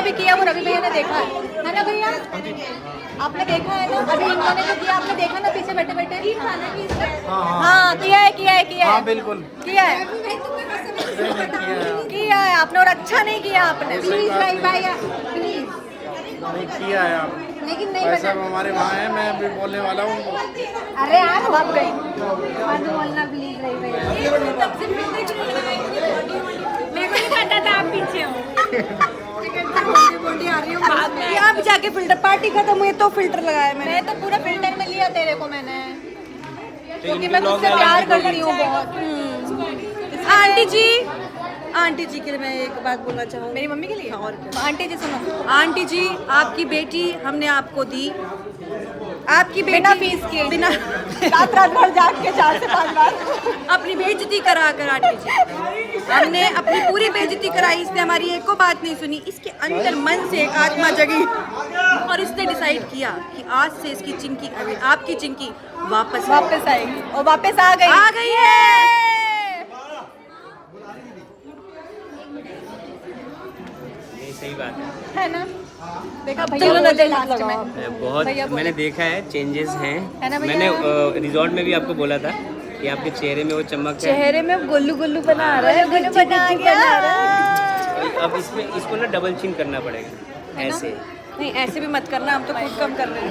अभी किया वो रवि भैया ने देखा है ना भैया? आपने देखा है ना अभी इन्होंने जो किया, आपने देखा ना पीछे बैठे बैठे? हाँ किया है हाँ बिल्कुल किया है आपने, और अच्छा नहीं किया आपने। प्लीज रवि भैया प्लीज। नहीं किया है आप, लेकिन नहीं ऐसा बना। हमारे वहाँ है, मैं अभी बोलने वाला हूँ उनको। अरे यार भाग गई मत बोलना प्लीज रवि भैया। मेरे को नहीं पता था आप पीछे हो। आप जाके फिल्टर पार्टी खत्म हुई तो फिल्टर लगाया मैंने तो पूरा फिल्टर में लिया तेरे को मैंने, क्योंकि मैं तुझसे प्यार करती हूँ बहुत। आंटी जी के लिए मैं एक बात बोलना चाहूँ, मेरी मम्मी के लिए। और क्या? आंटी जी सुनो, आंटी जी आपकी बेटी हमने आपको दी, आपकी बिना फीस के, बिना रात भर जाग के 4 से 5 बार अपनी बेइज्जती करा कर आंटी जी हमने अपनी पूरी बेइज्जती कराई, इसने हमारी एक को बात नहीं सुनी। इसके अंदर मन से एक आत्मा जगी और इसने डिसाइड किया कि आज से इसकी चिंकी, आपकी चिंकी वापस आएगी, और वापस आ गई है। सही बात है ना? देखा भैया बोले लास्ट में है, बहुत मैंने देखा है चेंजेस हैं। है ना भैया? मैंने रिजॉर्ट में भी आपको बोला था कि आपके चेहरे में वो चमक है। चेहरे में गोलू गोलू बना रहा है, गोलू बना गया। अब इसको ना डबल चिन करना पड़ेगा ऐसे। नहीं ऐसे भी मत करना, हम तो खुद कम कर रहे हैं।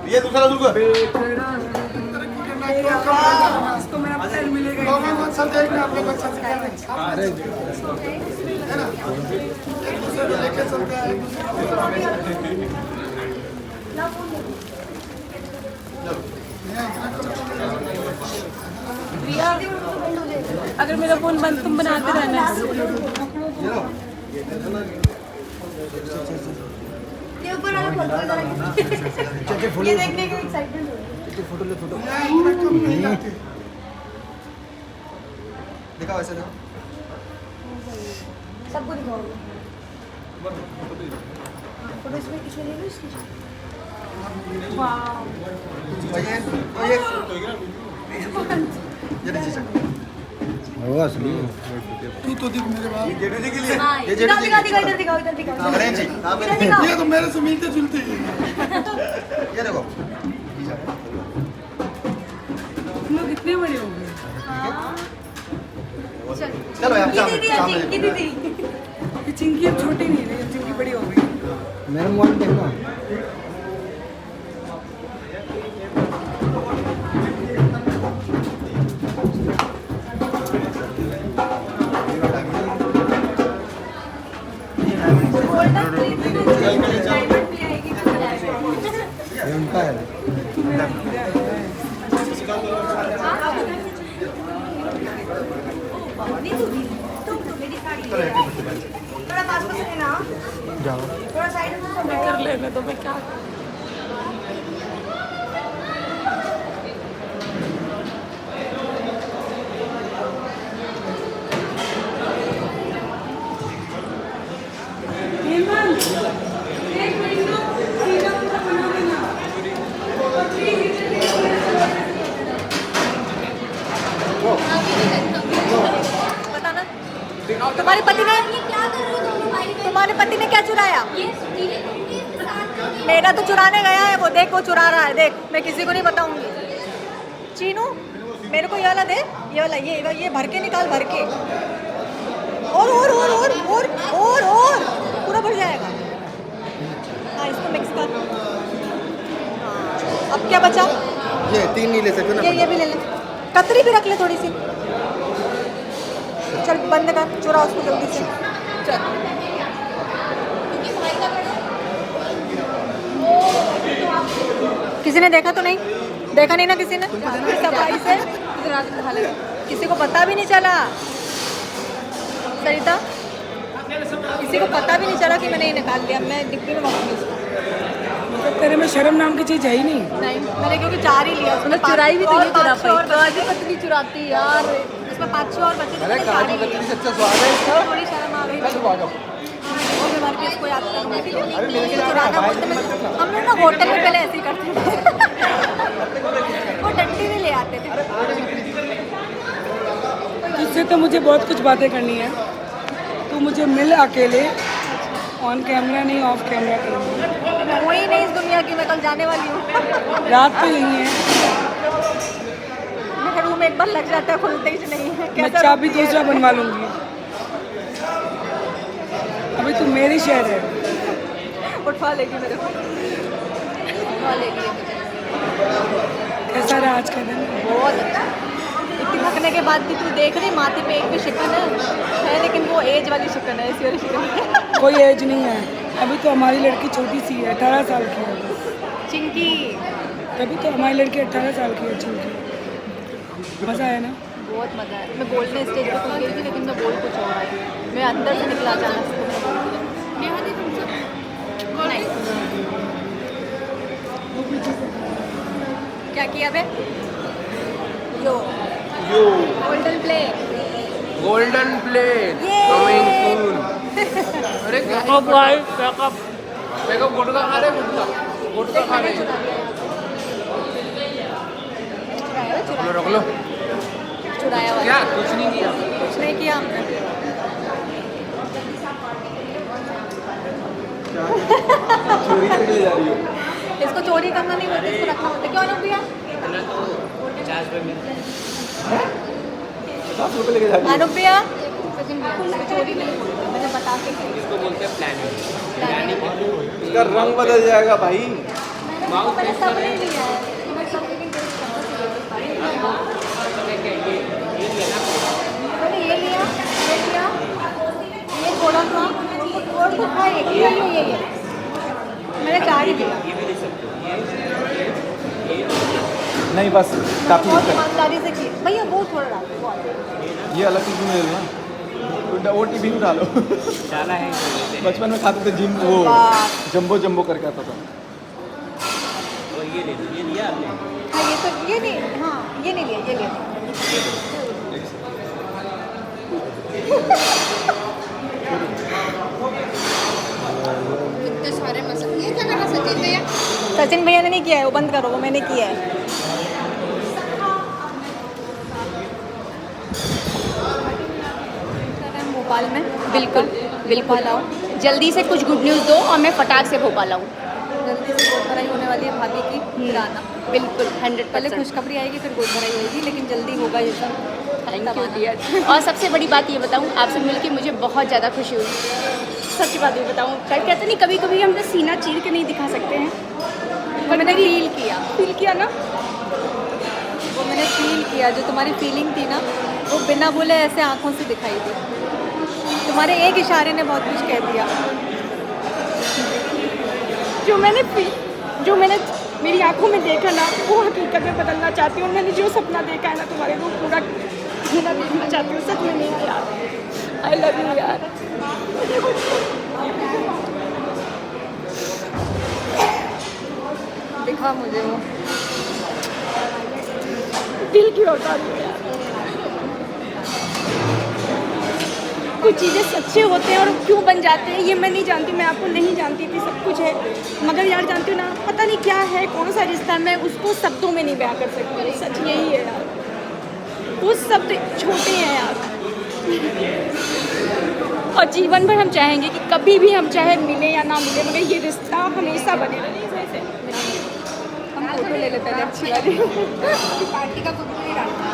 ये दूसरा दूसरा इसको मेरा तेल मिलेगा। अपने बच्चा से है ना, एक दूसरे को लेके चलते हैं, एक दूसरे प्रिया अगर मेरा फोन बंद तुम बनाते रहना। ये देखने की एक्साइटमेंट हो फोटो ले, फोटो दिखाओ, ऐसे दिखाओ, सबको दिखाओ। फोटो इसमें किसने ले ली इसकी? वाह वो असली तू तो दिख मेरे बाप। जेडू जी के लिए, ये दिखाओ इधर दिखाओ इधर दिखाओ। ये तो मेरे से मिलते जुलते ही हैं। ये देखो, तुम लोग कितने बड़े हो गए? चलो यार सामने दीदी ये चिंकी अब छोटी नहीं रही, चिंकी बड़ी हो गई। मेरा मोबाइल देखना। उनका है। थोड़ा पास ना जाओ, थोड़ा साइड में कर लेने तो मैं क्या बताना। तुम्हारे पति ने क्या चुराया? मेरा तो चुराने गया है वो, देख वो चुरा रहा है, देख मैं किसी को नहीं बताऊंगी। चीनू मेरे को ये वाला दे, ये वाला, ये भर के निकाल, भर के और पूरा भर जाएगा। हाँ इसको मिक्स कर। हाँ अब क्या बचा? ये 3 नहीं ले सकते ना ये भी ले ले, कतरी भी रख ले थोड़ी सी। चल बंद कर, चुरा उसको जल्दी से। चल किसी ने देखा तो नहीं? देखा नहीं ना किसी ने? सफाई से किसी को पता भी नहीं चला। सरिता किसी को पता भी नहीं चला कि मैंने ये निकाल लिया। मैं डिब्बी में रखूंगी इसको। तेरे में शर्म नाम की चीज है ही नहीं। नहीं मैंने क्योंकि 4 ही लिया, उसमें चुराई भी तो नहीं चुरा पाई। काजू कतली चुराती यार, इसमें 5-6 और बचे। अरे काजू कतली से अच्छा स्वाद है इसका। थोड़ी शर्म आ गई। मैं तो भागा। वो मैं मार के इसको याद करूंगी। चुराना बोलते में हम लोग ना होटल में पहले ऐसे ही करते थे। वो डंडी में ले आते थे। तुझसे तो मुझे बहुत कुछ बातें करनी है। तू मुझे मिल अकेले, ऑन कैमरा नहीं ऑफ कैमरा करनी। वही नहीं इस दुनिया की, मैं कल जाने वाली हूँ। रात तो यही है। मेरा रूम एक बार लग जाता है, खुलते ही नहीं है। मैं चाबी दूसरा बनवा लूंगी। अभी तू मेरी शहर है। उठवा लेगी मेरे को, उठवा लेगी। कैसा रहा आज का दिन? बहुत अच्छा। इतनी थकने के बाद भी तू देख रही माथे पे एक भी शिकन है, लेकिन वो एज वाली शिकन है, इसी वाली शिकन है। कोई एज नहीं है। अभी तो हमारी लड़की छोटी सी है, 18 साल की है। चिंकी अभी तो हमारी लड़की 18 साल की है। चिंकी मज़ा आया ना? बहुत मज़ा है। मैं बोलने स्टेज पे खुल गई थी, लेकिन मैं बोल कुछ और आई। मैं अंदर से निकला अचानक से। नहीं क्या किया बे? यो गोल्डन प्लेट। गोल्डन प्लेट ये कमिंग सून। अरे बैकअप भाई बैकअप गुटका खा रहे, गुटका खा रहे। रख लो। चुराया हुआ क्या कुछ नहीं किया? कुछ नहीं किया हमने। चोरी करके ले जा रही हो। इसको चोरी करना नहीं बोलते, इसको रखना होता है। क्यों नहीं भैया? 50 रुपये में 50 रुपये लेके जा रही हो। अनुप्रिया इसको चोरी नहीं बोलते, मैंने बता के गई। इसको बोलते हैं प्लानिंग। इसका रंग बदल जाएगा भाई। मैंने सब नहीं लिया है, मैं सब लेकिन टेस्ट करना चाहिए। मैंने ये लिया, ये थोड़ा सा और तो खाए। ये मैंने 4 ही लिया। नहीं बस काफ़ी बहुत ईमानदारी से की भैया, वो थोड़ा डाल। ये अलग चीज़ में लेना। वो टिफिन में डालो। डाला है। बचपन में खाते थे जिम, वो जंबो जंबो करके आता था। और ये ले लो, ये लिया आपने? हाँ ये तो ये नहीं, हाँ ये नहीं लिया, ये लिया। इतने सारे मसाले, ये क्या करना सचिन भैया? सचिन भैया ने नहीं किया है, वो बंद करो, वो मैंने किया है। भोपाल में बिल्कुल आओ, जल्दी से कुछ गुड न्यूज़ दो और मैं फटाक से भोपाल आऊँ। जल्दी से गोद भराई होने वाली है भाभी की, फिर आना। बिल्कुल पहले 100%। खुशखबरी आएगी, फिर गोद भराई होगी, लेकिन जल्दी होगा ये सब। Thank you dear. और सबसे बड़ी बात ये बताऊँ, आपसे मिलके मुझे बहुत ज़्यादा खुशी हुई। सच बात ये बताऊँ, कहते नहीं कभी कभी हम सीना चीर के नहीं दिखा सकते हैं, पर मैंने फील किया ना। वो मैंने फील किया, जो तुम्हारी फीलिंग थी ना, वो बिना बोले ऐसे आंखों से दिखाई दी। तुम्हारे एक इशारे ने बहुत कुछ कह दिया। जो मैंने मेरी आंखों में देखा ना, वो हकीकत में बदलना चाहती हूँ। मैंने जो सपना देखा है ना तुम्हारे, वो पूरा जीना देखना चाहती हूँ। सच में नहीं यार, आई लव यू यार। दिखा मुझे वो दिल की होता है यार। कुछ चीज़ें सच्चे होते हैं और क्यों बन जाते हैं ये मैं नहीं जानती। मैं आपको नहीं जानती थी, सब कुछ है, मगर यार जानती हूँ ना, पता नहीं क्या है, कौन सा रिश्ता है, मैं उसको शब्दों में नहीं बयां कर सकती। सच यही है यार, वो शब्द छोटे हैं यार। और जीवन भर हम चाहेंगे कि कभी भी हम चाहे मिले या ना मिले, मगर ये रिश्ता हमेशा बने रहे। हम फोटो ले ले पहले अच्छी वाली। पार्टी का कुछ नहीं डालना।